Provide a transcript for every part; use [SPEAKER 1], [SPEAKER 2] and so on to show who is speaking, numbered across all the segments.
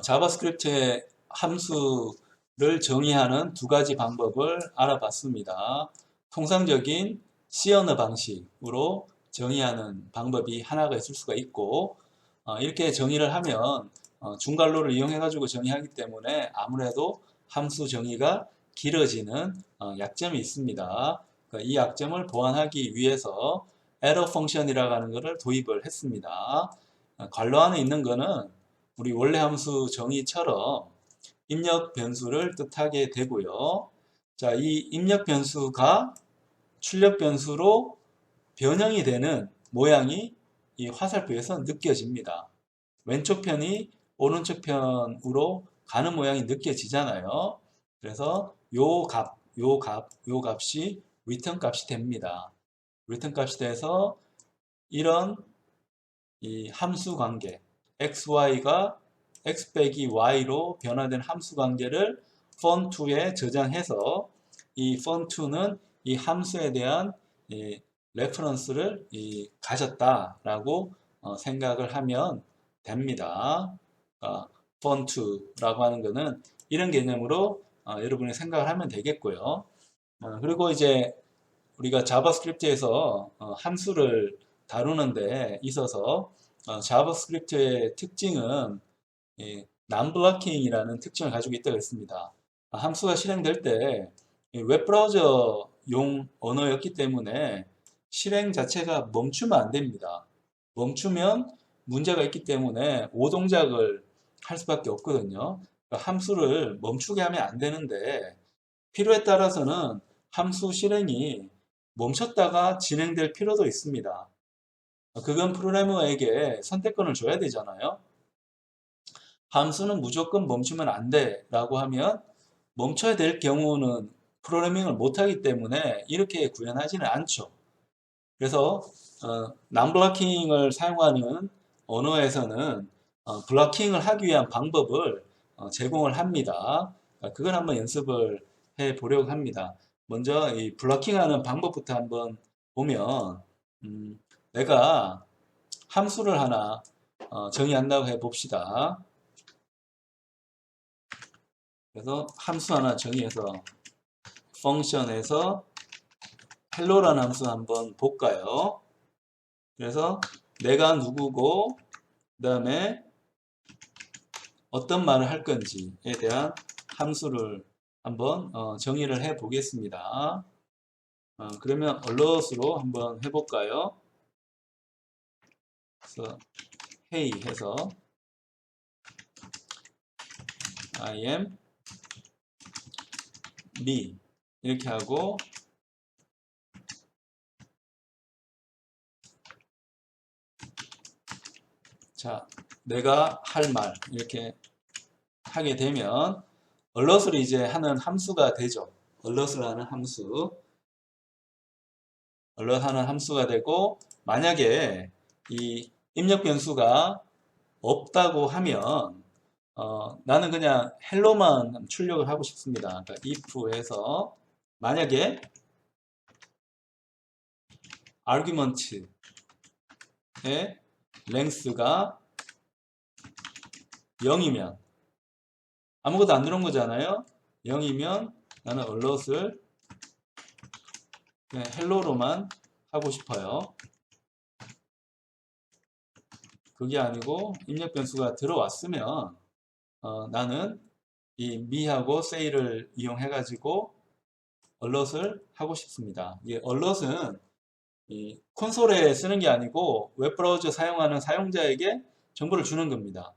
[SPEAKER 1] 자바스크립트의 함수를 정의하는 두 가지 방법을 알아봤습니다. 통상적인 C 언어 방식으로 정의하는 방법이 하나가 있을 수가 있고, 이렇게 정의를 하면 중괄호를 이용해 가지고 정의하기 때문에 아무래도 함수 정의가 길어지는 약점이 있습니다. 그러니까 이 약점을 보완하기 위해서 에러 펑션이라고 하는 것을 도입을 했습니다. 괄호 안에 있는 것은 우리 원래 함수 정의처럼 입력 변수를 뜻하게 되고요. 자, 이 입력 변수가 출력 변수로 변형이 되는 모양이 이 화살표에서 느껴집니다. 왼쪽 편이 오른쪽 편으로 가는 모양이 느껴지잖아요. 그래서 요 값이 return 값이 됩니다. return 값이 돼서 이런 이 함수 관계 xy가 x 빼기 y로 변화된 함수 관계를 font2에 저장해서 이 font2는 이 함수에 대한 레퍼런스를 가졌다라고 생각을 하면 됩니다. font2라고 하는 것은 이런 개념으로 여러분이 생각을 하면 되겠고요. 그리고 이제 우리가 자바스크립트에서 함수를 다루는 데 있어서 자바스크립트의 특징은 non-blocking이라는 특징을 가지고 있다고 했습니다. 함수가 실행될 때 웹브라우저용 언어였기 때문에 실행 자체가 멈추면 안 됩니다. 멈추면 문제가 있기 때문에 오동작을 할 수밖에 없거든요. 그러니까 함수를 멈추게 하면 안 되는데 필요에 따라서는 함수 실행이 멈췄다가 진행될 필요도 있습니다. 그건 프로그래머에게 선택권을 줘야 되잖아요. 함수는 무조건 멈추면 안 돼 라고 하면 멈춰야 될 경우는 프로그래밍을 못하기 때문에 이렇게 구현하지는 않죠. 그래서 non-blocking을 사용하는 언어에서는 블로킹을 하기 위한 방법을 제공을 합니다. 그걸 한번 연습을 해 보려고 합니다. 먼저 이 블로킹하는 방법부터 한번 보면 내가 함수를 하나 정의한다고 해 봅시다. 그래서 함수 하나 정의해서 펑션에서 hello라는 함수 한번 볼까요? 그래서 내가 누구고 그 다음에 어떤 말을 할 건지에 대한 함수를 한번 정의를 해 보겠습니다. 그러면 alert로 한번 해볼까요? 그래서 hey 해서 I am me 이렇게 하고 자, 내가 할 말 이렇게 하게 되면 alert를 이제 하는 함수가 되죠. alert를 하는 함수 alert 하는 함수가 되고 만약에 이 입력 변수가 없다고 하면 나는 그냥 헬로만 출력을 하고 싶습니다. 그러니까 if에서 만약에 argument의 length가 0이면 아무것도 안 들어온 거잖아요. 0이면 나는 alert을 그냥 헬로로만 하고 싶어요. 그게 아니고 입력 변수가 들어왔으면 나는 이 me하고 say를 이용해 가지고 alert을 하고 싶습니다. 이 alert은 이 콘솔에 쓰는 게 아니고 웹브라우저 사용하는 사용자에게 정보를 주는 겁니다.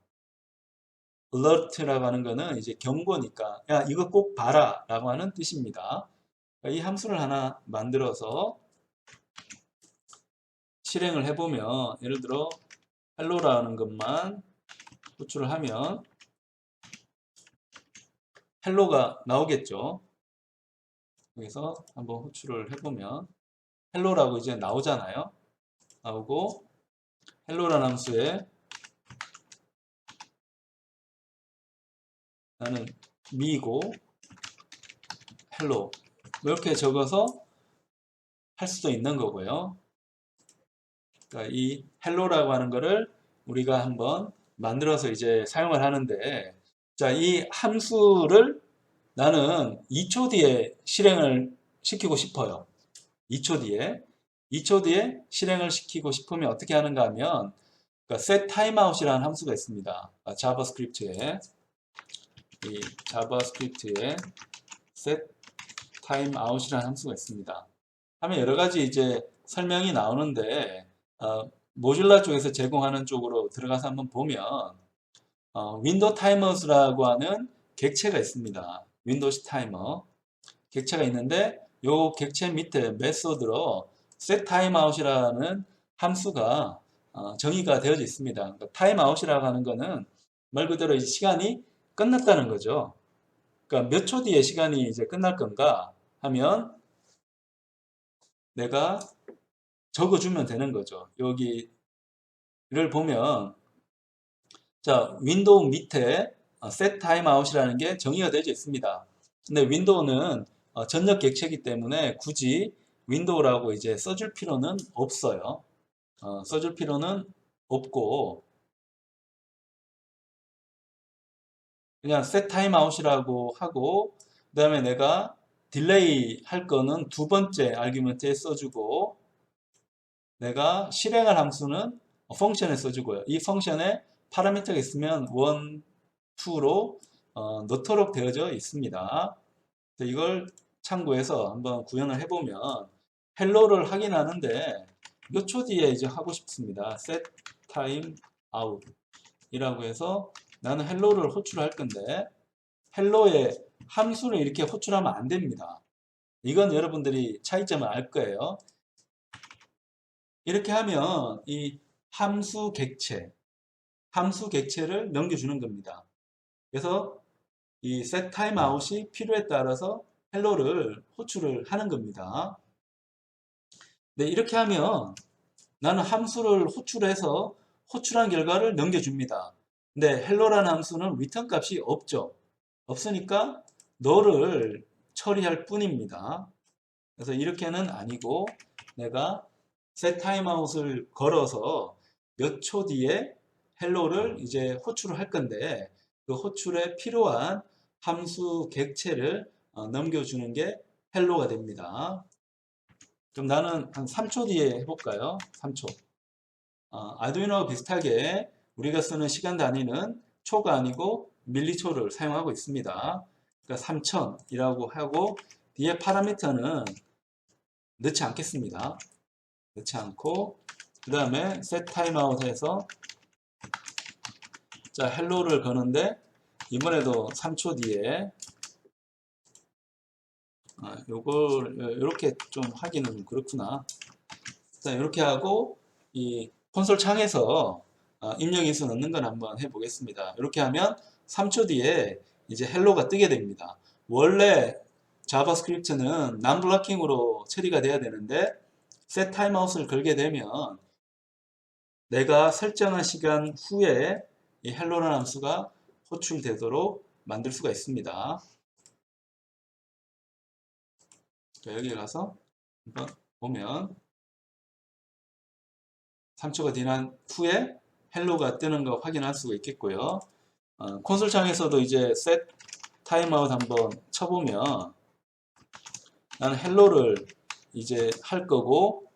[SPEAKER 1] alert라고 하는 거는 이제 경고니까 야 이거 꼭 봐라 라고 하는 뜻입니다. 이 함수를 하나 만들어서 실행을 해보면 예를 들어 hello라는 것만 호출을 하면 hello가 나오겠죠. 여기서 한번 호출을 해보면 hello라고 이제 나오잖아요. 나오고 hello라는 함수에 나는 me고 hello 이렇게 적어서 할 수도 있는 거고요. 그러니까 이 hello라고 하는 거를 우리가 한번 만들어서 이제 사용을 하는데, 자, 이 함수를 나는 2초 뒤에 실행을 시키고 싶어요. 2초 뒤에. 2초 뒤에 실행을 시키고 싶으면 어떻게 하는가 하면, 그러니까 set timeout이라는 함수가 있습니다. 자바스크립트에. 이 자바스크립트에 set timeout이라는 함수가 있습니다. 하면 여러 가지 이제 설명이 나오는데, 모듈라 쪽에서 제공하는 쪽으로 들어가서 한번 보면, 윈도우 타이머스라고 하는 객체가 있습니다. 윈도우 타이머. 객체가 있는데, 요 객체 밑에 메소드로 set timeout이라는 함수가 정의가 되어져 있습니다. 그러니까 timeout이라고 하는 거는 말 그대로 이 시간이 끝났다는 거죠. 그러니까 몇 초 뒤에 시간이 이제 끝날 건가 하면 내가 적어주면 되는 거죠. 여기를 보면 자, 윈도우 밑에 set timeout이라는 게 정의가 되어 있습니다. 근데 윈도우는 전역 객체이기 때문에 굳이 윈도우라고 이제 써줄 필요는 없어요. 써줄 필요는 없고 그냥 set timeout이라고 하고 그 다음에 내가 딜레이 할 거는 두 번째 아규먼트에 써주고 내가 실행할 함수는 펑션에 써주고요. 이 펑션에 파라미터가 있으면 1, 2로 넣도록 되어져 있습니다. 이걸 참고해서 한번 구현을 해보면 헬로를 확인하는데 몇 초 뒤에 이제 하고 싶습니다. set time out 이라고 해서 나는 헬로를 호출할 건데 헬로에 함수를 이렇게 호출하면 안 됩니다. 이건 여러분들이 차이점을 알 거예요. 이렇게 하면 이 함수 객체를 넘겨주는 겁니다. 그래서 이 set timeout이 필요에 따라서 헬로를 호출을 하는 겁니다. 네, 이렇게 하면 나는 함수를 호출해서 호출한 결과를 넘겨줍니다. 근데 헬로라는 함수는 return 값이 없죠. 없으니까 너를 처리할 뿐입니다. 그래서 이렇게는 아니고 내가 set timeout을 걸어서 몇 초 뒤에 헬로를 이제 호출을 할 건데 그 호출에 필요한 함수 객체를 넘겨주는 게 헬로가 됩니다. 그럼 나는 한 3초 뒤에 해볼까요? 3초. 아두이노와 비슷하게 우리가 쓰는 시간 단위는 초가 아니고 밀리초를 사용하고 있습니다. 그러니까 3000이라고 하고 뒤에 파라미터는 넣지 않겠습니다. 넣지 않고 그 다음에 set timeout 해서 자 헬로를 거는데 이번에도 3초 뒤에 요걸 이렇게 좀 하기는 그렇구나. 자 이렇게 하고 이 콘솔 창에서 입력 인수 넣는 건 한번 해보겠습니다. 이렇게 하면 3초 뒤에 이제 헬로가 뜨게 됩니다. 원래 자바스크립트는 non-blocking으로 처리가 돼야 되는데 set timeout을 걸게 되면 내가 설정한 시간 후에 이 헬로라는 함수가 호출되도록 만들 수가 있습니다. 자, 여기 가서 한번 보면 3초가 지난 후에 헬로가 뜨는 거 확인할 수가 있겠고요. 콘솔 창에서도 이제 set timeout 한번 쳐보면 나는 헬로를 이제 할 거고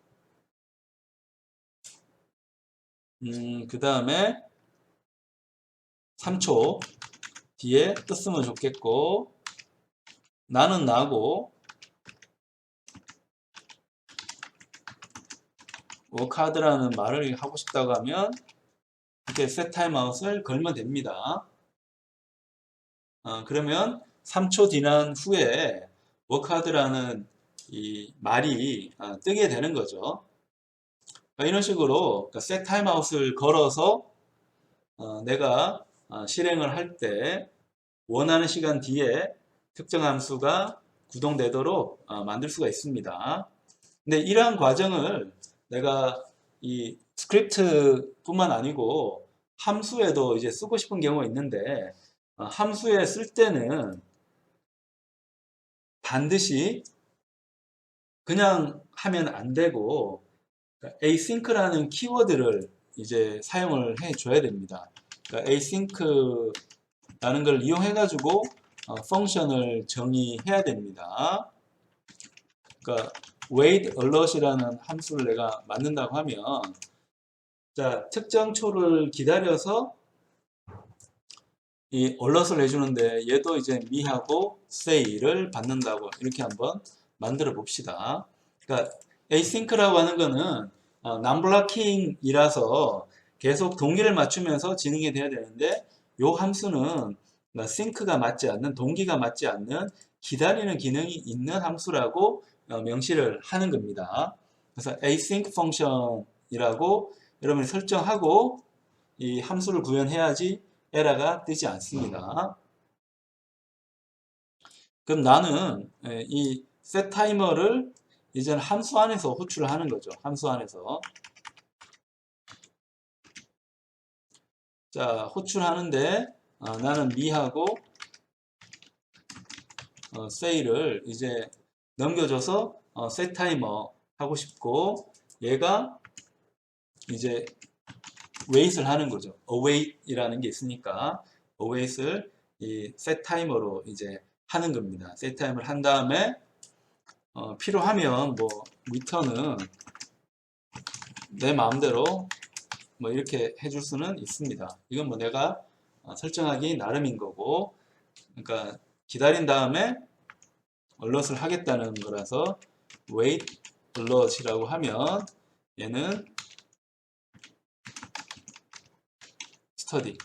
[SPEAKER 1] 그 다음에 3초 뒤에 떴으면 좋겠고 나는 나고 워크하드라는 말을 하고 싶다고 하면 이렇게 set timeout을 걸면 됩니다. 그러면 3초 지난 후에 워크하드라는 이 말이 뜨게 되는 거죠. 이런 식으로 set timeout을 걸어서 내가 실행을 할 때 원하는 시간 뒤에 특정 함수가 구동되도록 만들 수가 있습니다. 근데 이러한 과정을 내가 이 스크립트 뿐만 아니고 함수에도 이제 쓰고 싶은 경우가 있는데 함수에 쓸 때는 반드시 그냥 하면 안 되고 async라는 키워드를 이제 사용을 해 줘야 됩니다. 그러니까 async라는 걸 이용해 가지고 펑션을 정의해야 됩니다. 그러니까 wait alert이라는 함수를 내가 만든다고 하면, 자, 특정 초를 기다려서 이 alert을 해주는데, 얘도 이제 me하고 say를 받는다고 이렇게 한번 만들어 봅시다. 그러니까 async라고 하는 거는 non-blocking이라서 계속 동기를 맞추면서 진행이 돼야 되는데, 요 함수는 sync가 맞지 않는, 동기가 맞지 않는 기다리는 기능이 있는 함수라고 명시를 하는 겁니다. 그래서 async function이라고 여러분이 설정하고 이 함수를 구현해야지 에러가 뜨지 않습니다. 그럼 나는 이 setTimer를 이제는 함수 안에서 호출을 하는 거죠. 함수 안에서. 자, 호출하는데 나는 me하고 say를 이제 넘겨줘서 setTimer 하고 싶고, 얘가 이제 wait을 하는 거죠. await이라는 게 있으니까 await을 이 setTimer로 이제 하는 겁니다. setTimer을 한 다음에 필요하면 뭐 return은 내 마음대로 뭐 이렇게 해줄 수는 있습니다. 이건 뭐 내가 설정하기 나름인 거고, 그러니까 기다린 다음에 alert을 하겠다는 거라서 wait alert이라고 하면 얘는 study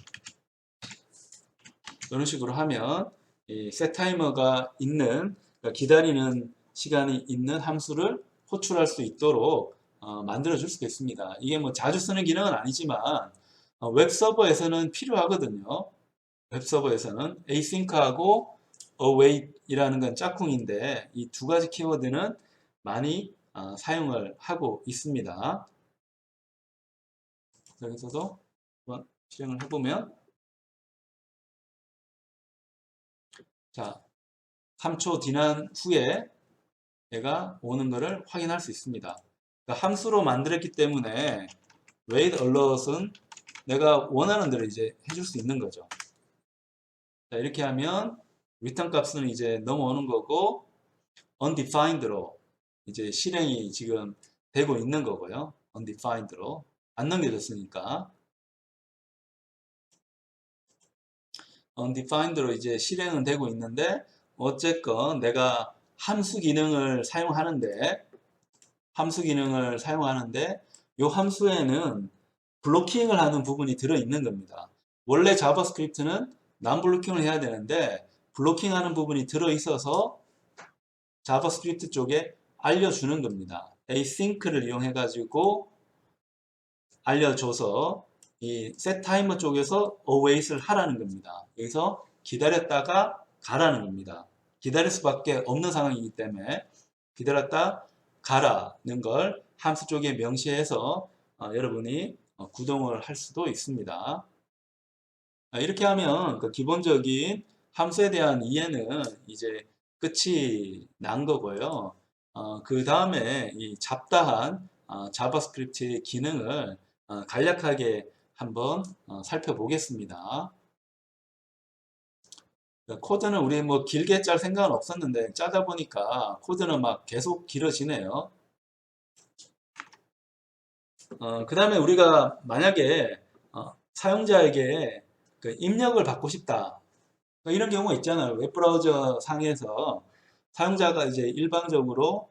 [SPEAKER 1] 이런 식으로 하면 이 setTimer가 있는, 그러니까 기다리는 시간이 있는 함수를 호출할 수 있도록 만들어 줄 수가 있습니다. 이게 뭐 자주 쓰는 기능은 아니지만 웹서버에서는 필요하거든요. 웹서버에서는 async하고 await이라는 건 짝꿍인데 이 두 가지 키워드는 많이 사용을 하고 있습니다. 여기서도 한번 실행을 해보면, 자, 3초 지난 후에 얘가 오는 것을 확인할 수 있습니다. 그러니까 함수로 만들었기 때문에 wait alert은 내가 원하는 대로 이제 해줄 수 있는 거죠. 자, 이렇게 하면 return 값은 이제 넘어오는 거고, undefined로 이제 실행이 지금 되고 있는 거고요. undefined로 안 넘겨졌으니까 undefined로 이제 실행은 되고 있는데, 어쨌건 내가 함수 기능을 사용하는데 이 함수에는 블로킹을 하는 부분이 들어있는 겁니다. 원래 자바스크립트는 non-블로킹을 해야 되는데 블로킹하는 부분이 들어있어서 자바스크립트 쪽에 알려주는 겁니다. async를 이용해 가지고 알려줘서 이 setTimer 쪽에서 await을 하라는 겁니다. 여기서 기다렸다가 가라는 겁니다. 기다릴 수밖에 없는 상황이기 때문에 기다렸다 가라는 걸 함수 쪽에 명시해서 여러분이 구동을 할 수도 있습니다. 이렇게 하면 그 기본적인 함수에 대한 이해는 이제 끝이 난 거고요. 그 다음에 이 잡다한 자바스크립트의 기능을 간략하게 한번 살펴보겠습니다. 코드는 우리 뭐 길게 짤 생각은 없었는데 짜다 보니까 코드는 막 계속 길어지네요. 그 다음에 우리가 만약에 사용자에게 그 입력을 받고 싶다, 이런 경우가 있잖아요. 웹브라우저 상에서 사용자가 이제 일방적으로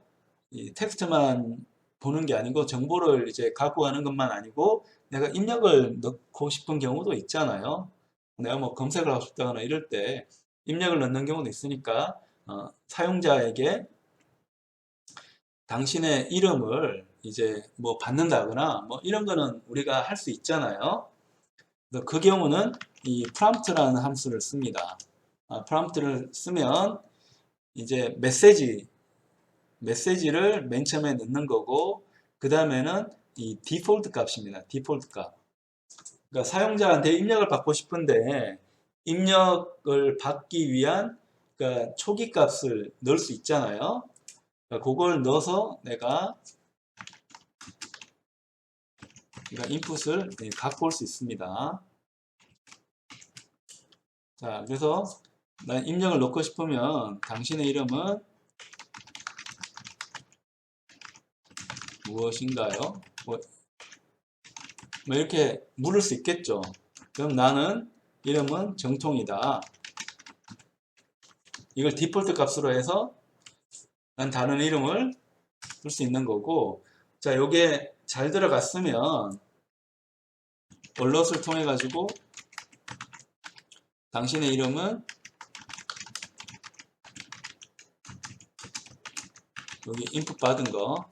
[SPEAKER 1] 이 텍스트만 보는 게 아니고 정보를 이제 갖고 가는 것만 아니고 내가 입력을 넣고 싶은 경우도 있잖아요. 내가 뭐 검색을 하고 싶다거나 이럴 때 입력을 넣는 경우도 있으니까 사용자에게 당신의 이름을 이제 뭐 받는다거나 뭐 이런 거는 우리가 할 수 있잖아요. 그 경우는 이 prompt라는 함수를 씁니다. prompt를 쓰면 이제 메시지를 맨 처음에 넣는 거고, 그 다음에는 이 디폴트 값입니다. 디폴트 값. 그러니까 사용자한테 입력을 받고 싶은데 입력을 받기 위한 그러니까 초기 값을 넣을 수 있잖아요. 그러니까 그걸 넣어서 내가 인풋을 갖고 올 수 있습니다. 자, 그래서 난 입력을 넣고 싶으면 당신의 이름은 무엇인가요? 뭐 이렇게 물을 수 있겠죠. 그럼 나는 이름은 정통이다. 이걸 디폴트 값으로 해서 난 다른 이름을 쓸 수 있는 거고, 자, 요게 잘 들어갔으면 얼럿을 통해 가지고 당신의 이름은 여기 인풋 받은 거,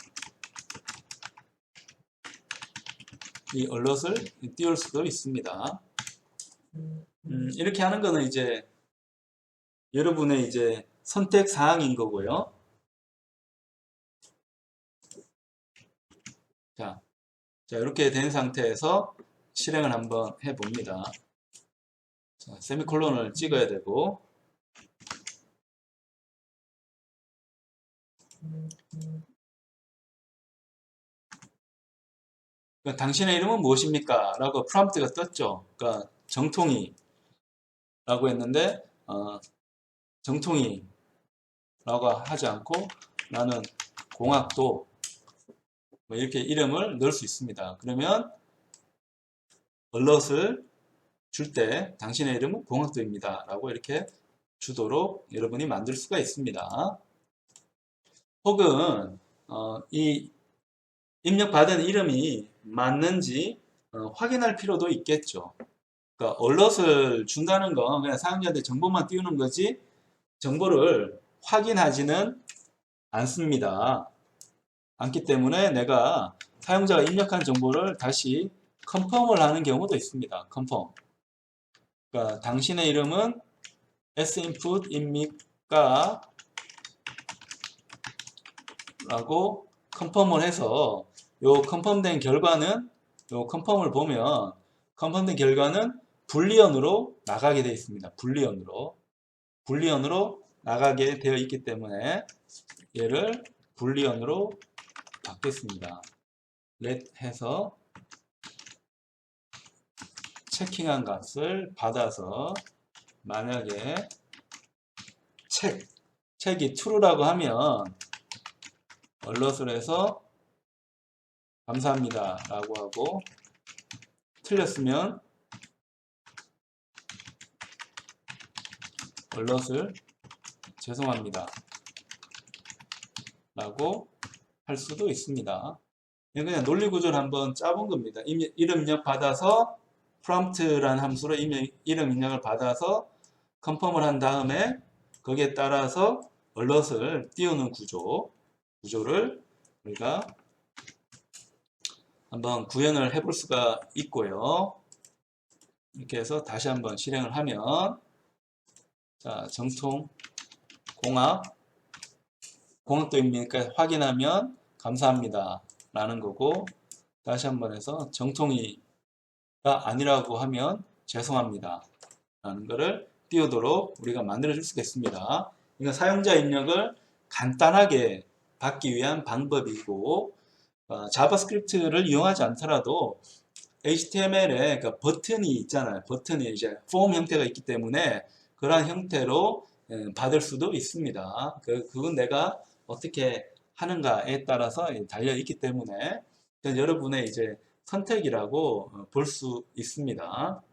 [SPEAKER 1] 이 얼럿을 띄울 수도 있습니다. 이렇게 하는 거는 이제 여러분의 이제 선택 사항인 거고요. 자, 이렇게 된 상태에서 실행을 한번 해봅니다. 자, 세미콜론을 찍어야 되고, 그러니까 당신의 이름은 무엇입니까? 라고 프롬프트가 떴죠. 그러니까 정통이 라고 했는데 정통이 라고 하지 않고 나는 공학도 뭐 이렇게 이름을 넣을 수 있습니다. 그러면 얼럿을 줄 때 당신의 이름은 공학도입니다. 라고 이렇게 주도록 여러분이 만들 수가 있습니다. 혹은 이 입력받은 이름이 맞는지 확인할 필요도 있겠죠. 그러니까 얼럿을 준다는 건 그냥 사용자한테 정보만 띄우는 거지 정보를 확인하지는 않습니다. 않기 때문에 내가 사용자가 입력한 정보를 다시 컨펌을 하는 경우도 있습니다. 컨펌. 그러니까 당신의 이름은 sinput입니까? 라고 컨펌을 해서 요 컨펌된 결과는 요 컨펌을 보면 컨펌된 결과는 불리언으로 나가게 되어 있습니다. 불리언으로 나가게 되어 있기 때문에 얘를 불리언으로 바뀌겠습니다. let 해서 체킹한 값을 받아서 만약에 책이 true라고 하면 얼럿을 해서 감사합니다 라고 하고 틀렸으면 얼럿을 죄송합니다 라고 할 수도 있습니다. 그냥 논리구조를 한번 짜본 겁니다. 이름 입력 받아서 prompt라는 함수로 이름 입력을 받아서 컨펌을 한 다음에 거기에 따라서 얼럿을 띄우는 구조를 우리가 한번 구현을 해볼 수가 있고요. 이렇게 해서 다시 한번 실행을 하면 자, 정통 공학도입니까? 확인하면 감사합니다 라는 거고 다시 한번 해서 정통이가 아니라고 하면 죄송합니다 라는 거를 띄우도록 우리가 만들어 줄 수가 있습니다. 이건 사용자 입력을 간단하게 받기 위한 방법이고 자바스크립트를 이용하지 않더라도 HTML에 그러니까 버튼이 있잖아요. 버튼이 이제 폼 형태가 있기 때문에 그러한 형태로 받을 수도 있습니다. 그건 내가 어떻게 하는가에 따라서 달려 있기 때문에 여러분의 이제 선택이라고 볼 수 있습니다.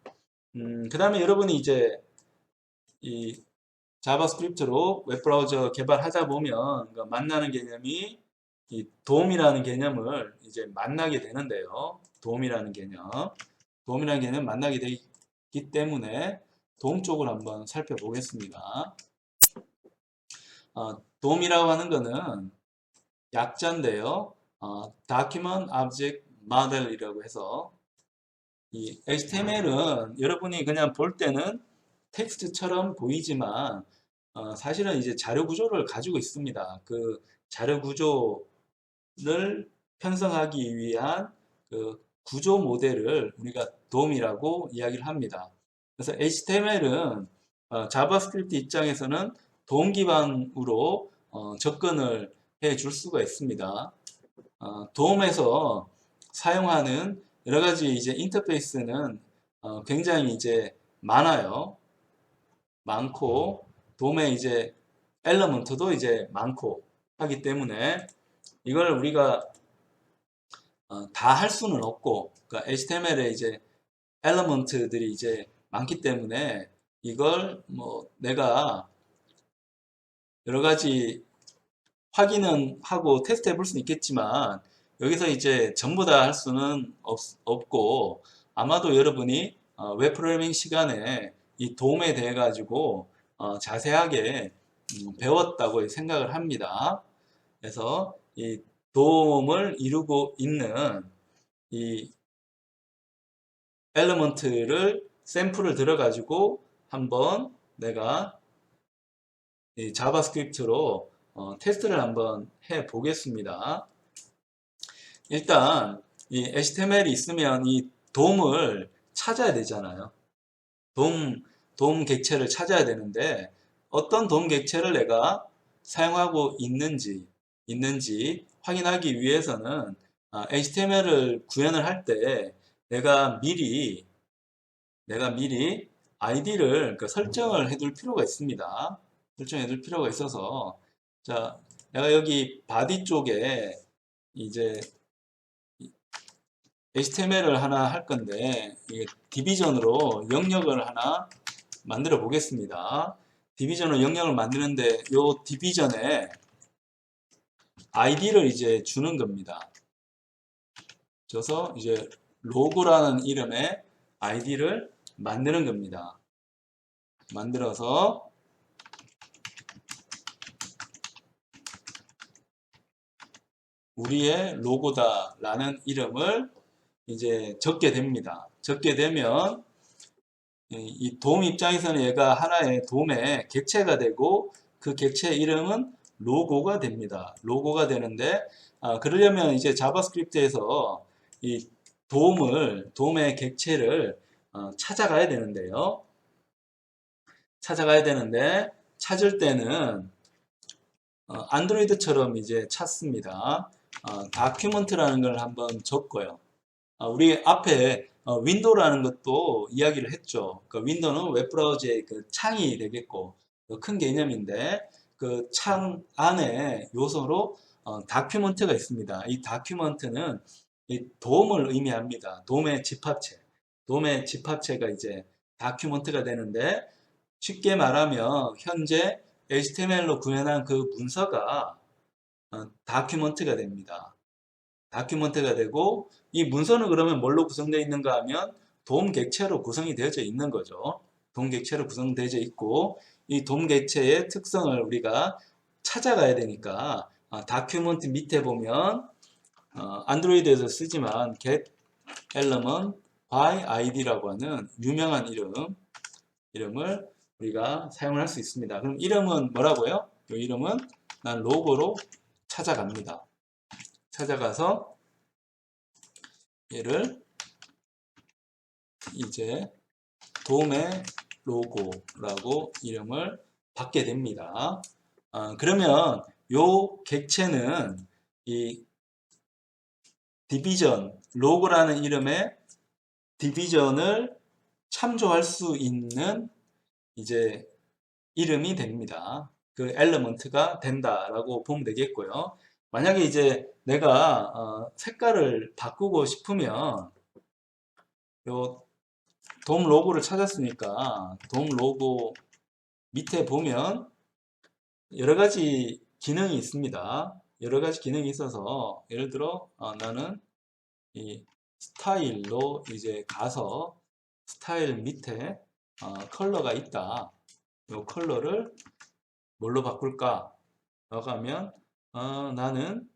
[SPEAKER 1] 그 다음에 여러분이 이제 이 자바스크립트로 웹브라우저 개발하다 보면 그러니까 만나는 개념이 이 DOM이라는 개념을 이제 만나게 되는데요. DOM이라는 개념 만나게 되기 때문에 DOM 쪽을 한번 살펴보겠습니다. DOM이라고 하는 거는 약자인데요. Document Object Model이라고 해서 이 HTML은 여러분이 그냥 볼 때는 텍스트처럼 보이지만 사실은 이제 자료 구조를 가지고 있습니다. 그 자료 구조를 편성하기 위한 그 구조 모델을 우리가 DOM이라고 이야기를 합니다. 그래서 HTML은 자바스크립트 입장에서는 DOM 기반으로 접근을 해 줄 수가 있습니다. DOM에서 사용하는 여러 가지 이제 인터페이스는 굉장히 이제 많아요. 많고 돔의 이제 엘러먼트도 이제 많고 하기 때문에 이걸 우리가 다 할 수는 없고, 그러니까 HTML에 이제 엘러먼트들이 이제 많기 때문에 이걸 뭐 내가 여러 가지 확인은 하고 테스트 해볼 수는 있겠지만 여기서 이제 전부 다 할 수는 없고, 아마도 여러분이 웹 프로그래밍 시간에 이 도움에 대해 가지고 자세하게 배웠다고 생각을 합니다. 그래서 이 도움을 이루고 있는 이 엘리먼트를 샘플을 들어 가지고 한번 내가 이 자바스크립트로 테스트를 한번 해 보겠습니다. 일단 이 HTML이 있으면 이 돔을 찾아야 되잖아요. 돔 객체를 찾아야 되는데 어떤 돔 객체를 내가 사용하고 있는지 확인하기 위해서는 HTML을 구현을 할 때 내가 미리 아이디를 그러니까 설정을 해둘 필요가 있습니다. 설정해 둘 필요가 있어서, 자, 내가 여기 바디 쪽에 이제 HTML을 하나 할 건데 이게 디비전으로 영역을 하나 만들어 보겠습니다. 디비전으로 영역을 만드는데 요 디비전에 아이디를 이제 주는 겁니다. 줘서 이제 로고라는 이름의 아이디를 만드는 겁니다. 만들어서 우리의 로고다 라는 이름을 이제 적게 됩니다. 적게 되면 이 돔 입장에서는 얘가 하나의 돔의 객체가 되고 그 객체 이름은 로고가 됩니다. 로고가 되는데 그러려면 이제 자바스크립트에서 이 돔의 객체를 찾아가야 되는데요. 찾을 때는 안드로이드처럼 이제 찾습니다. 다큐먼트라는 걸 한번 적고요. 우리 앞에 윈도우라는 것도 이야기를 했죠. 그 윈도우는 웹브라우저의 그 창이 되겠고 큰 개념인데 그 창 안에 요소로 다큐먼트가 있습니다. 이 다큐먼트는 이 돔을 의미합니다. 돔의 집합체가 이제 다큐먼트가 되는데 쉽게 말하면 현재 HTML로 구현한 그 문서가 다큐먼트가 됩니다. 다큐먼트가 되고 이 문서는 그러면 뭘로 구성되어 있는가 하면 돔 객체로 구성이 되어져 있는 거죠. 돔 객체로 구성되어져 있고 이 돔 객체의 특성을 우리가 찾아가야 되니까 다큐먼트 밑에 보면 안드로이드에서 쓰지만 get element by id라고 하는 유명한 이름을 우리가 사용을 할 수 있습니다. 그럼 이름은 뭐라고요? 이 이름은 난 로고로 찾아갑니다. 찾아가서 얘를 이제 돔의 로고라고 이름을 받게 됩니다. 그러면 요 객체는 이 디비전, 로고라는 이름의 디비전을 참조할 수 있는 이제 이름이 됩니다. 그 엘리먼트가 된다라고 보면 되겠고요. 만약에 이제 내가 색깔을 바꾸고 싶으면 요 돔 로고를 찾았으니까 돔 로고 밑에 보면 여러 가지 기능이 있습니다. 여러 가지 기능이 있어서 예를 들어 나는 이 스타일로 이제 가서 스타일 밑에 컬러가 있다. 이 컬러를 뭘로 바꿀까? 라고 하면 나는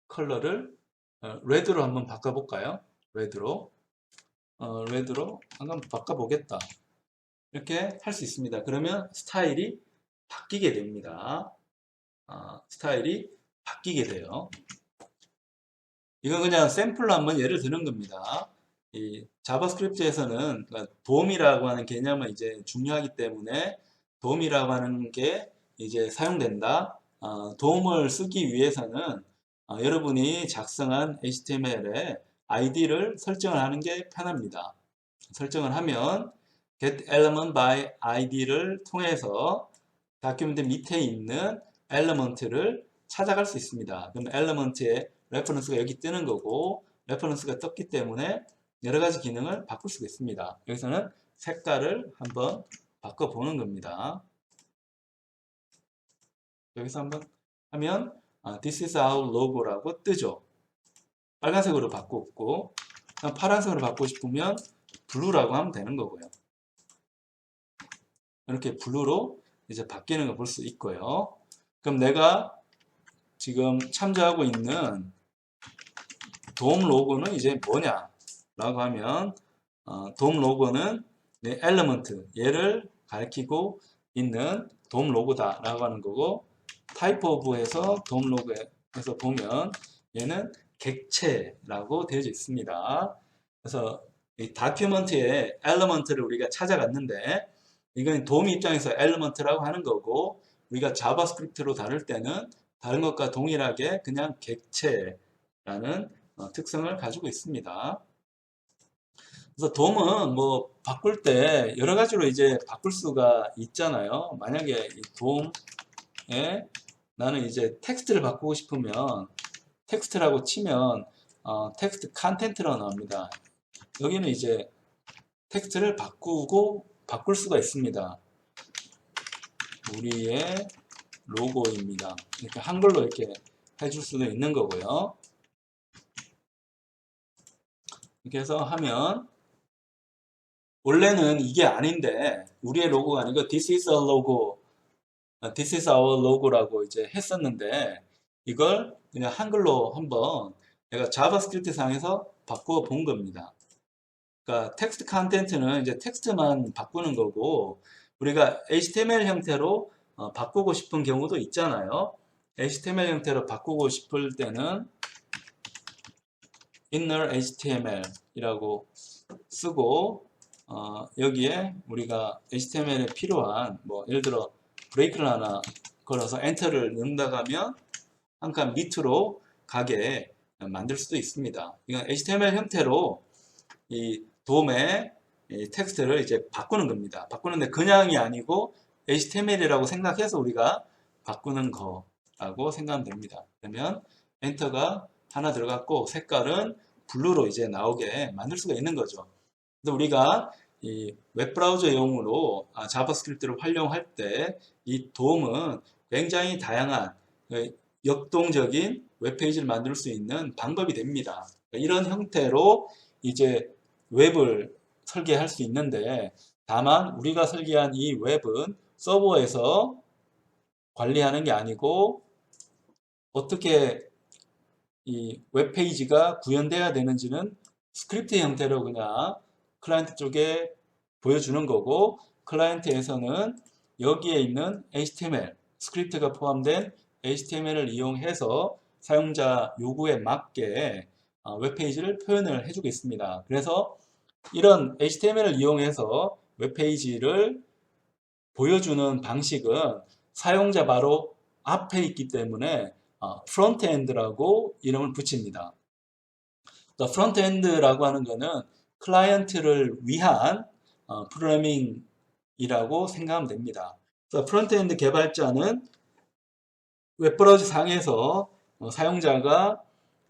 [SPEAKER 1] 컬러를 레드로 한번 바꿔볼까요? 레드로 한번 바꿔보겠다. 이렇게 할 수 있습니다. 그러면 스타일이 바뀌게 됩니다. 스타일이 바뀌게 돼요. 이건 그냥 샘플로 한번 예를 드는 겁니다. 이 자바스크립트에서는 돔이라고 하는 개념은 이제 중요하기 때문에 돔이라고 하는 게 이제 사용된다. 돔을 쓰기 위해서는 여러분이 작성한 HTML에 id를 설정을 하는 게 편합니다. 설정을 하면 get element by id를 통해서 다큐멘트 밑에 있는 element를 찾아갈 수 있습니다. 그럼 element의 레퍼런스가 여기 뜨는 거고 레퍼런스가 떴기 때문에 여러 가지 기능을 바꿀 수가 있습니다. 여기서는 색깔을 한번 바꿔보는 겁니다. 여기서 한번 하면 This is our logo라고 뜨죠. 빨간색으로 바꾸고 파란색으로 바꾸고 싶으면 블루라고 하면 되는 거고요. 이렇게 블루로 이제 바뀌는 걸 볼 수 있고요. 그럼 내가 지금 참조하고 있는 돔 로고는 이제 뭐냐 라고 하면 돔 로고는 내 엘리먼트 얘를 가리키고 있는 돔 로고다 라고 하는 거고 타입 오브에서 돔 로고에서 보면 얘는 객체라고 되어져 있습니다. 그래서 이 다큐멘트의 엘리먼트를 우리가 찾아갔는데 이건 돔 입장에서 엘리먼트라고 하는 거고 우리가 자바스크립트로 다룰 때는 다른 것과 동일하게 그냥 객체라는 특성을 가지고 있습니다. 그래서 돔은 뭐 바꿀 때 여러 가지로 이제 바꿀 수가 있잖아요. 만약에 이 돔에 나는 이제 텍스트를 바꾸고 싶으면 텍스트라고 치면 텍스트 컨텐트라고 나옵니다. 여기는 이제 텍스트를 바꿀 수가 있습니다. 우리의 로고입니다. 이렇게 한글로 이렇게 해줄 수도 있는 거고요. 이렇게 해서 하면 원래는 이게 아닌데 우리의 로고가 아니고 This is a logo, This is our logo라고 이제 했었는데 이걸 그냥 한글로 한번 내가 자바스크립트 상에서 바꾸어 본 겁니다. 그러니까 텍스트 컨텐트는 이제 텍스트만 바꾸는 거고 우리가 HTML 형태로 바꾸고 싶은 경우도 있잖아요. HTML 형태로 바꾸고 싶을 때는 inner HTML 이라고 쓰고 여기에 우리가 HTML에 필요한 뭐 예를 들어 브레이크를 하나 걸어서 엔터를 넣는다고 하면 한 칸 밑으로 가게 만들 수도 있습니다. 이건 HTML 형태로 이 돔의 텍스트를 이제 바꾸는 겁니다. 바꾸는데 그냥이 아니고 HTML이라고 생각해서 우리가 바꾸는 거라고 생각하면 됩니다. 그러면 엔터가 하나 들어갔고 색깔은 블루로 이제 나오게 만들 수가 있는 거죠. 그래서 우리가 이 웹브라우저용으로 자바스크립트를 활용할 때 이 돔은 굉장히 다양한 역동적인 웹페이지를 만들 수 있는 방법이 됩니다. 이런 형태로 이제 웹을 설계할 수 있는데 다만 우리가 설계한 이 웹은 서버에서 관리하는 게 아니고 어떻게 이 웹페이지가 구현돼야 되는지는 스크립트 형태로 그냥 클라이언트 쪽에 보여주는 거고 클라이언트에서는 여기에 있는 HTML, 스크립트가 포함된 HTML을 이용해서 사용자 요구에 맞게 웹페이지를 표현을 해주고 있습니다. 그래서 이런 HTML을 이용해서 웹페이지를 보여주는 방식은 사용자 바로 앞에 있기 때문에 프론트엔드라고 이름을 붙입니다. 프론트엔드라고 하는 것은 클라이언트를 위한 프로그래밍이라고 생각하면 됩니다. 프론트엔드 개발자는 웹브라우저 상에서 사용자가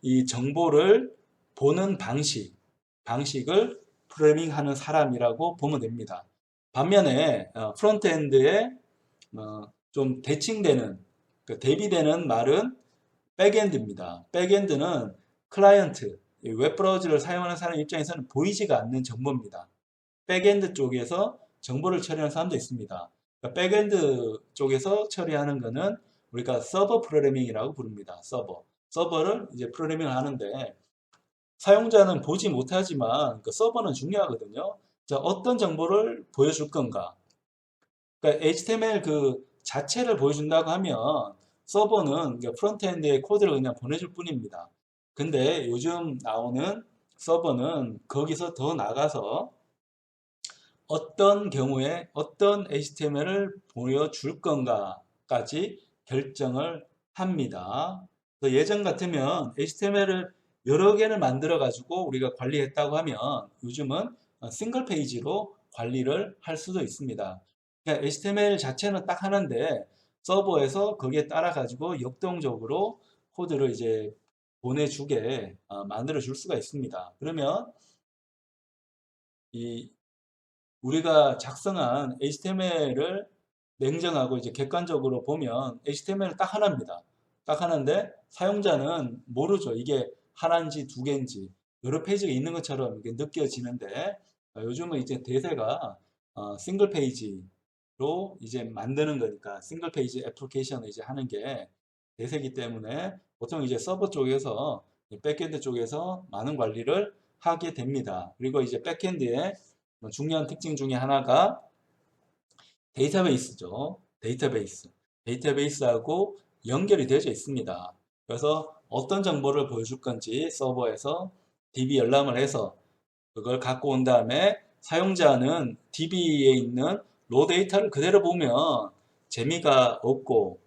[SPEAKER 1] 이 정보를 보는 방식을 프로그래밍하는 사람이라고 보면 됩니다. 반면에 프론트엔드에 좀 대칭되는 대비되는 말은 백엔드입니다. 백엔드는 클라이언트, 웹브라우저를 사용하는 사람 입장에서는 보이지가 않는 정보입니다. 백엔드 쪽에서 정보를 처리하는 사람도 있습니다. 그러니까 백엔드 쪽에서 처리하는 것은 우리가 서버 프로그래밍이라고 부릅니다. 서버를 이제 프로그래밍을 하는데 사용자는 보지 못하지만 그 서버는 중요하거든요. 자, 어떤 정보를 보여줄 건가? 그러니까 HTML 그 자체를 보여준다고 하면 서버는 프론트엔드의 코드를 그냥 보내줄 뿐입니다. 근데 요즘 나오는 서버는 거기서 더 나가서 어떤 경우에 어떤 HTML을 보여줄 건가까지 결정을 합니다. 예전 같으면 HTML을 여러 개를 만들어 가지고 우리가 관리했다고 하면 요즘은 싱글 페이지로 관리를 할 수도 있습니다. 그러니까 HTML 자체는 딱 하나인데 서버에서 거기에 따라 가지고 역동적으로 코드를 이제 보내주게 만들어 줄 수가 있습니다. 그러면 이 우리가 작성한 HTML을 냉정하고 이제 객관적으로 보면 HTML 딱 하나입니다. 딱 하나인데 사용자는 모르죠. 이게 하나인지 두 개인지 여러 페이지가 있는 것처럼 이게 느껴지는데 요즘은 이제 대세가 싱글 페이지로 이제 만드는 거니까 싱글 페이지 애플리케이션을 이제 하는 게 대세기 때문에 보통 이제 서버 쪽에서 백엔드 쪽에서 많은 관리를 하게 됩니다. 그리고 이제 백엔드에 중요한 특징 중에 하나가 데이터베이스죠. 데이터베이스. 데이터베이스하고 연결이 되어져 있습니다. 그래서 어떤 정보를 보여줄 건지 서버에서 DB 열람을 해서 그걸 갖고 온 다음에 사용자는 DB에 있는 로 데이터를 그대로 보면 재미가 없고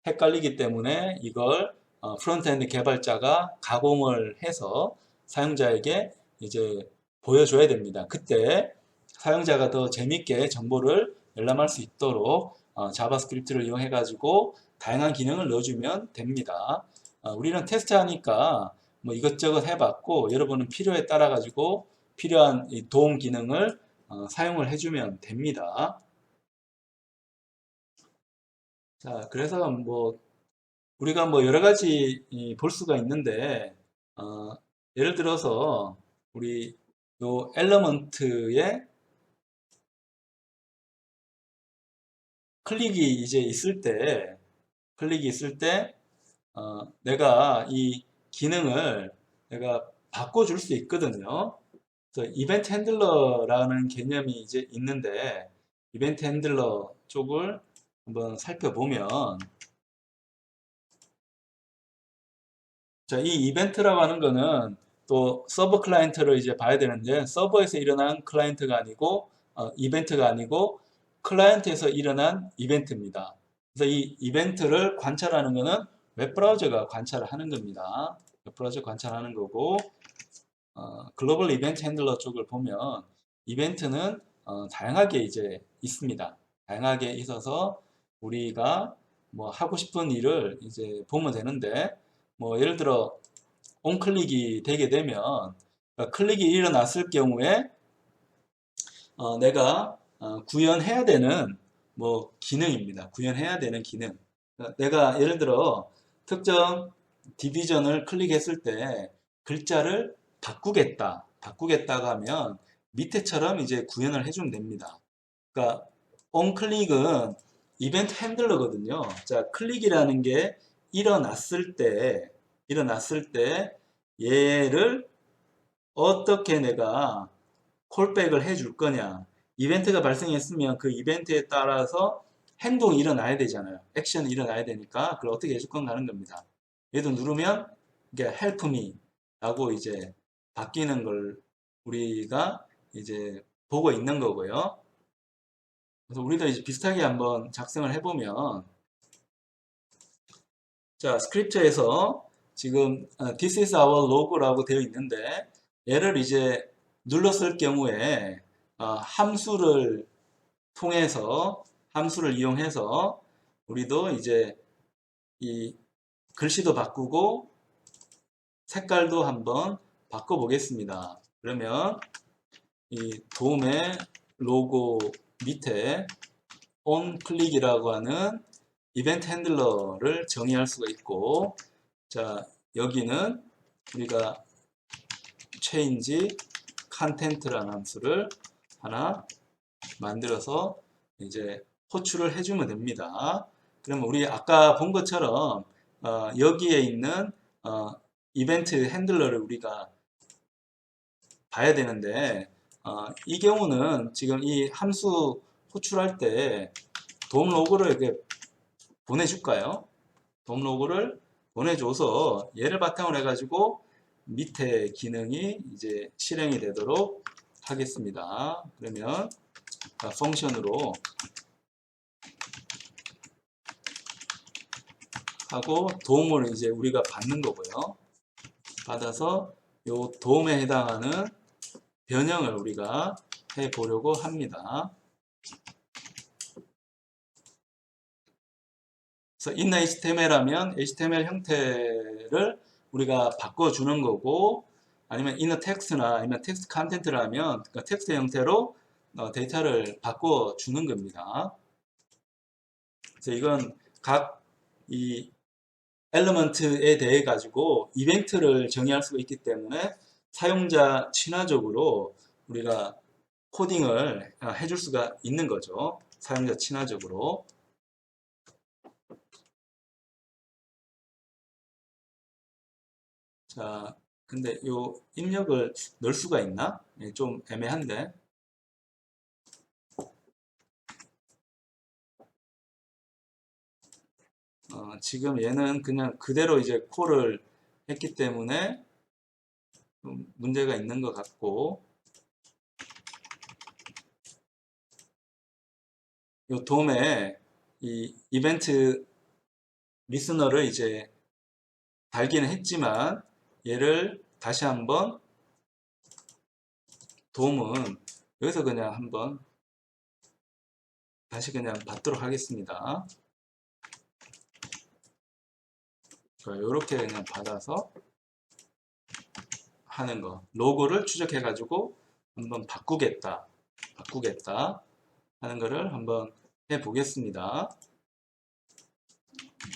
[SPEAKER 1] 헷갈리기 때문에 이걸 프론트엔드 개발자가 가공을 해서 사용자에게 이제 보여줘야 됩니다. 그때 사용자가 더 재밌게 정보를 열람할 수 있도록 자바스크립트를 이용해 가지고 다양한 기능을 넣어주면 됩니다. 우리는 테스트하니까 뭐 이것저것 해봤고 여러분은 필요에 따라 가지고 필요한 이 도움 기능을 사용을 해주면 됩니다. 자, 그래서 뭐 우리가 뭐 여러 가지 볼 수가 있는데 예를 들어서 우리 요 엘러먼트에 클릭이 이제 있을 때 내가 이 기능을 내가 바꿔줄 수 있거든요. 그래서 이벤트 핸들러라는 개념이 이제 있는데 이벤트 핸들러 쪽을 한번 살펴보면 자, 이 이벤트라고 하는 거는 또 서버 클라이언트를 이제 봐야 되는데 서버에서 일어난 클라이언트가 아니고 이벤트가 아니고 클라이언트에서 일어난 이벤트입니다. 그래서 이 이벤트를 관찰하는 거는 웹브라우저가 관찰을 하는 겁니다. 웹브라우저 관찰하는 거고 글로벌 이벤트 핸들러 쪽을 보면 이벤트는 다양하게 이제 있습니다. 다양하게 있어서 우리가 뭐 하고 싶은 일을 이제 보면 되는데 뭐 예를 들어 온클릭이 되게 되면 클릭이 일어났을 경우에 내가 구현해야 되는 뭐 기능입니다. 구현해야 되는 기능. 내가 예를 들어 특정 디비전을 클릭했을 때 글자를 바꾸겠다고 하면 밑에처럼 이제 구현을 해주면 됩니다. 그러니까 onClick은 이벤트 핸들러거든요. 자, 클릭이라는 게 일어났을 때 얘를 어떻게 내가 콜백을 해줄 거냐. 이벤트가 발생했으면 그 이벤트에 따라서 행동이 일어나야 되잖아요. 액션이 일어나야 되니까 그걸 어떻게 해줄 건가 하는 겁니다. 얘도 누르면 이게 help me 라고 이제 바뀌는 걸 우리가 이제 보고 있는 거고요. 그래서 우리도 이제 비슷하게 한번 작성을 해보면 자, 스크립트에서 지금 this is our log라고 되어 있는데 얘를 이제 눌렀을 경우에 함수를 통해서 함수를 이용해서 우리도 이제 이 글씨도 바꾸고 색깔도 한번 바꿔 보겠습니다. 그러면 이 도움의 로고 밑에 onClick이라고 하는 이벤트 핸들러를 정의할 수가 있고 자 여기는 우리가 change content라는 함수를 하나 만들어서 이제 호출을 해주면 됩니다. 그러면 우리 아까 본 것처럼 여기에 있는 이벤트 핸들러를 우리가 봐야 되는데 이 경우는 지금 이 함수 호출할 때 돔 로그를 이렇게 보내줄까요? 돔 로그를 보내줘서 얘를 바탕으로 해가지고 밑에 기능이 이제 실행이 되도록 하겠습니다. 그러면 펑션으로 하고 도움을 이제 우리가 받는 거고요. 받아서 요 도움에 해당하는 변형을 우리가 해 보려고 합니다. 그래서 in HTML 하면 HTML 형태를 우리가 바꿔주는 거고, 아니면 inner text나 아니면 텍스트 컨텐츠를 하면 그러니까 텍스트 형태로 데이터를 바꿔주는 겁니다. 그래서 이건 각 이 엘리먼트에 대해 가지고 이벤트를 정의할 수가 있기 때문에 사용자 친화적으로 우리가 코딩을 해줄 수가 있는 거죠. 사용자 친화적으로. 자, 근데 요 입력을 넣을 수가 있나? 좀 애매한데. 지금 얘는 그냥 그대로 이제 콜을 했기 때문에 좀 문제가 있는 것 같고, 요 돔에 이 이벤트 리스너를 이제 달기는 했지만 얘를 다시 한번 돔은 여기서 그냥 한번 다시 그냥 받도록 하겠습니다. 이렇게 그냥 받아서 하는 거, 로고를 추적해 가지고 한번 바꾸겠다 하는 거를 한번 해 보겠습니다.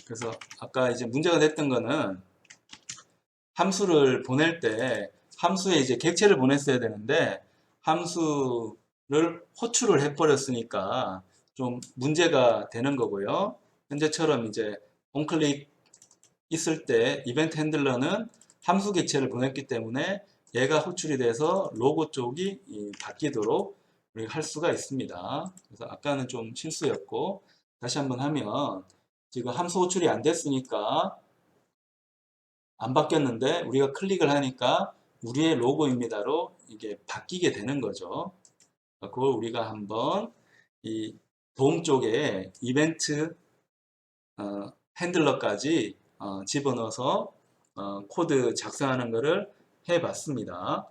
[SPEAKER 1] 그래서 아까 이제 문제가 됐던 거는 함수를 보낼 때 함수에 이제 객체를 보냈어야 되는데 함수를 호출을 해 버렸으니까 좀 문제가 되는 거고요. 현재처럼 이제 onClick 있을 때 이벤트 핸들러는 함수 객체를 보냈기 때문에 얘가 호출이 돼서 로고 쪽이 바뀌도록 우리가 할 수가 있습니다. 그래서 아까는 좀 실수였고, 다시 한번 하면 지금 함수 호출이 안 됐으니까 안 바뀌었는데 우리가 클릭을 하니까 우리의 로고입니다로 이게 바뀌게 되는 거죠. 그걸 우리가 한번 이 돔 쪽에 이벤트 핸들러까지 집어넣어서 코드 작성하는 것을 해봤습니다.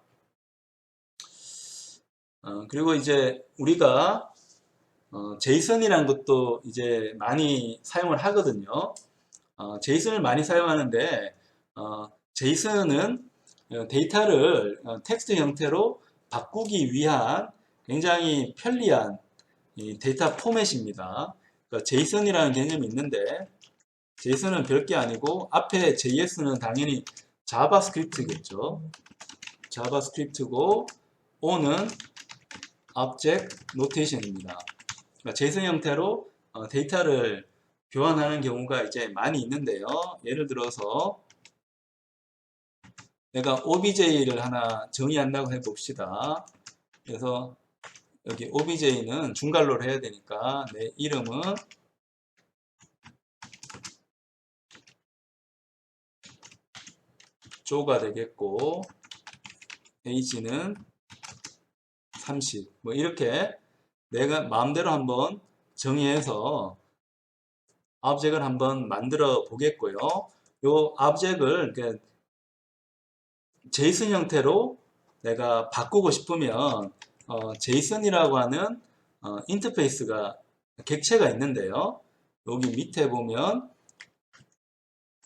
[SPEAKER 1] 그리고 이제 우리가 제이슨이라는 것도 이제 많이 사용을 하거든요. 제이슨을 많이 사용하는데 제이슨은 데이터를 텍스트 형태로 바꾸기 위한 굉장히 편리한 데이터 포맷입니다. 그러니까 제이슨이라는 개념이 있는데 제이슨은 별게 아니고 앞에 JS는 당연히 자바스크립트겠죠. 자바스크립트고 O는 Object Notation입니다. 그러니까 제이슨 형태로 데이터를 교환하는 경우가 이제 많이 있는데요. 예를 들어서 내가 OBJ를 하나 정의한다고 해봅시다. 그래서 여기 OBJ는 중괄호를 해야 되니까 내 이름은 조가 되겠고 에이지는 30. 뭐 이렇게 내가 마음대로 한번 정의해서 오브젝을 한번 만들어 보겠고요. 요 오브젝을 제이슨 형태로 내가 바꾸고 싶으면 제이슨이라고 하는 인터페이스가 객체가 있는데요. 여기 밑에 보면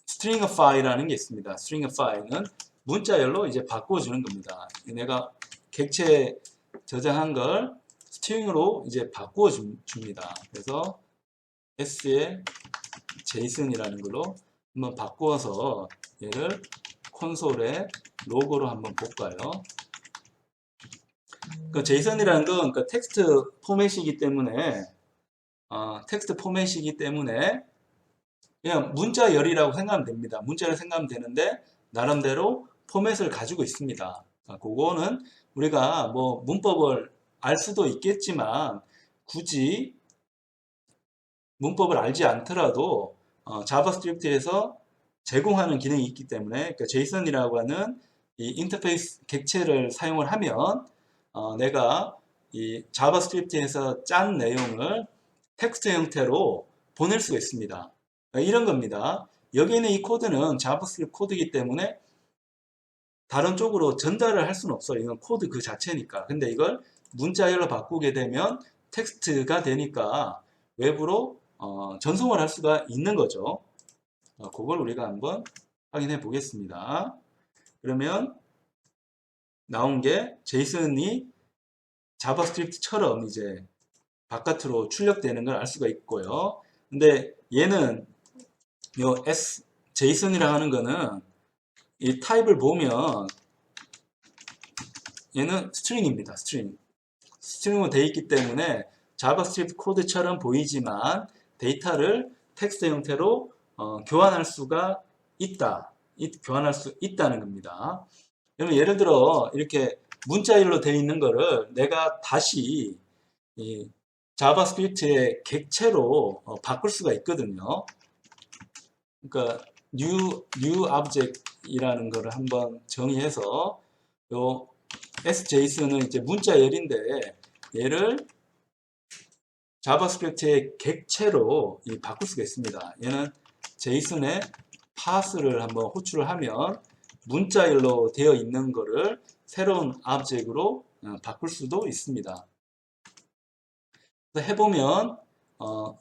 [SPEAKER 1] stringify라는 게 있습니다. stringify는 문자열로 이제 바꿔주는 겁니다. 내가 객체 저장한 걸 스트링으로 이제 바꾸어 줍니다. 그래서 s에 제이슨이라는 걸로 한번 바꾸어서 얘를 콘솔에 로고로 한번 볼까요? 그 제이슨이라는 건 그 텍스트 포맷이기 때문에 그냥 문자열이라고 생각하면 됩니다. 문자를 생각하면 되는데 나름대로 포맷을 가지고 있습니다. 그거는 우리가 뭐 문법을 알 수도 있겠지만 굳이 문법을 알지 않더라도 자바스크립트에서 제공하는 기능이 있기 때문에 그러니까 제이슨이라고 하는 이 인터페이스 객체를 사용을 하면 내가 이 자바스크립트에서 짠 내용을 텍스트 형태로 보낼 수가 있습니다. 이런 겁니다. 여기 있는 이 코드는 자바스크립트 코드이기 때문에 다른 쪽으로 전달을 할 수는 없어요. 이건 코드 그 자체니까. 근데 이걸 문자열로 바꾸게 되면 텍스트가 되니까 외부로 전송을 할 수가 있는 거죠. 그걸 우리가 한번 확인해 보겠습니다. 그러면 나온 게 제이슨이 자바스크립트처럼 이제 바깥으로 출력되는 걸 알 수가 있고요. 근데 얘는 요 제이슨이라고 하는 거는 이 타입을 보면 얘는 스트링입니다. 스트링으로 되어 있기 때문에 자바스크립트 코드처럼 보이지만 데이터를 텍스트 형태로 교환할 수가 있다. 교환할 수 있다는 겁니다. 그러면 예를 들어 이렇게 문자열로 되어 있는 거를 내가 다시 이 자바스크립트의 객체로 바꿀 수가 있거든요. 그러니까 new object이라는 거를 한번 정의해서 요 sjson은 이제 문자열인데 얘를 자바스크립트의 객체로 바꿀 수가 있습니다. 얘는 제이슨의 파스를 한번 호출을 하면 문자열로 되어 있는 거를 새로운 오브젝트로 바꿀 수도 있습니다. 그래서 해보면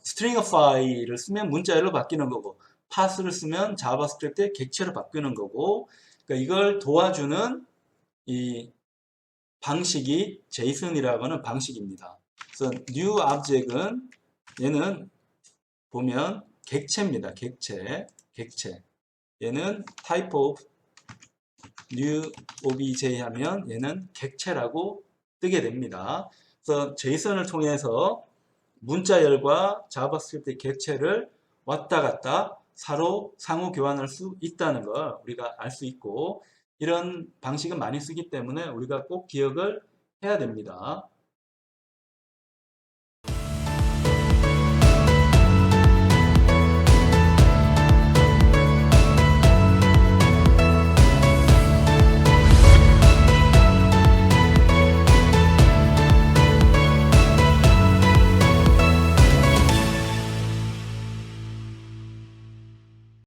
[SPEAKER 1] stringify를 쓰면 문자열로 바뀌는 거고 파스를 쓰면 자바스크립트의 객체로 바뀌는 거고, 그러니까 이걸 도와주는 이 방식이 제이슨이라고 하는 방식입니다. 그래서 new object은 얘는 보면 객체입니다. 객체. 얘는 type of new obj 하면 얘는 객체라고 뜨게 됩니다. 그래서 제이슨을 통해서 문자열과 자바스크립트 객체를 왔다 갔다 상호 교환할 수 있다는 걸 우리가 알 수 있고, 이런 방식은 많이 쓰기 때문에 우리가 꼭 기억을 해야 됩니다.